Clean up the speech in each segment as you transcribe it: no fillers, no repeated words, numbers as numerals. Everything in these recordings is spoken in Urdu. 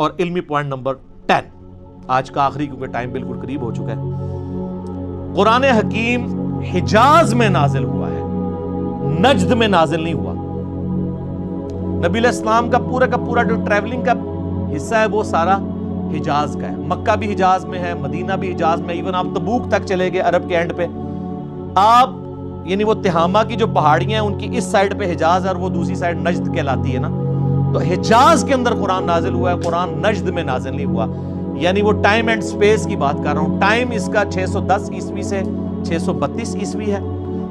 اور علمی پوائنٹ نمبر 10 آج کا آخری، کیونکہ ٹائم بالکل قریب ہو چکا ہے. قرآن حکیم حجاز میں نازل ہوا ہے، نجد میں نازل نہیں ہوا. نبی علیہ السلام کا پورا جو ٹریولنگ کا حصہ ہے وہ سارا حجاز کا ہے. مکہ بھی حجاز میں ہے، مدینہ بھی حجاز میں، ایون آپ تبوک تک چلے گئے عرب کے اینڈ پہ، آپ یعنی وہ تہامہ کی جو پہاڑیاں ہیں ان کی اس سائڈ پہ حجاز ہے اور وہ دوسری سائڈ نجد کہلاتی ہے نا. تو حجاز کے اندر قرآن نازل ہوا ہے، قرآن نجد میں نازل نہیں ہوا. یعنی وہ ٹائم اینڈ سپیس کی بات کر رہا ہوں. ٹائم اس کا 610 عیسوی سے 632 عیسوی ہے،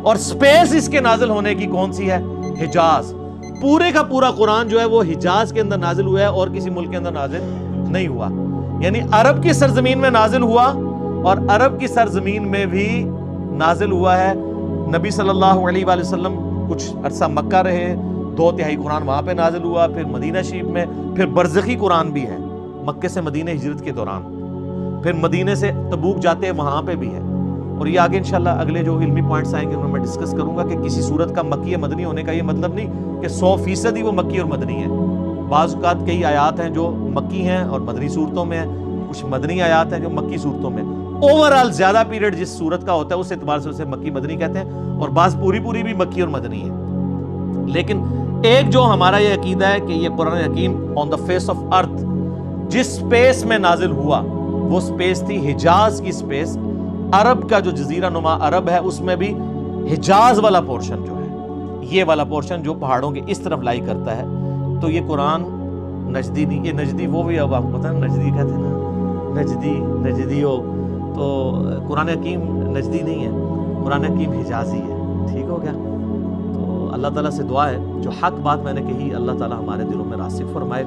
اور سپیس اس کے نازل ہونے کی کون سی ہے؟ حجاز. پورے کا پورا قرآن جو ہے وہ حجاز کے اندر نازل ہوا ہے اور کسی ملک کے اندر نازل نہیں ہوا. یعنی عرب کی سرزمین میں نازل ہوا، اور عرب کی سرزمین میں بھی نازل ہوا ہے. نبی صلی اللہ علیہ وآلہ وسلم کچھ عرصہ مکہ رہے، 2/3 قرآن وہاں پہ نازل ہوا، پھر مدینہ شریف میں، پھر برزخی قرآن بھی ہے مکے سے مدینہ ہجرت کے دوران، پھر مدینے سے تبوک جاتے ہیں وہاں پہ بھی ہے. اور یہ آگے انشاءاللہ اگلے جو علمی پوائنٹس آئیں گے ان میں ڈسکس کروں گا کہ کسی صورت کا مکی یا مدنی ہونے کا یہ مطلب نہیں کہ 100% ہی وہ مکی اور مدنی ہے. بعض اوقات کئی آیات ہیں جو مکی ہیں اور مدنی صورتوں میں ہیں، کچھ مدنی آیات ہیں جو مکی صورتوں میں. اوورال زیادہ پیریڈ جس صورت کا ہوتا ہے اس اعتبار سے اسے مکی مدنی کہتے ہیں، اور بعض پوری بھی مکی اور مدنی ہے. لیکن ایک جو ہمارا یہ عقیدہ ہے کہ یہ قرآن حکیم آن دا فیس آف ارتھ جس سپیس میں نازل ہوا وہ سپیس تھی حجاز کی سپیس. عرب کا جو جزیرہ نما عرب ہے اس میں بھی حجاز والا پورشن جو ہے، یہ والا پورشن جو پہاڑوں کے اس طرف لائی کرتا ہے، تو یہ قرآن نجدی نہیں. یہ نجدی وہ بھی اب آپ کو پتہ ہے نجدی کہتے ہیں نا، نجدی ہو، تو قرآن حکیم نجدی نہیں ہے، قرآن حکیم حجازی ہے. ٹھیک ہو گیا؟ تو اللہ تعالیٰ سے دعا ہے جو حق بات میں نے کہی اللہ تعالیٰ ہمارے دلوں میں راسخ فرمائے.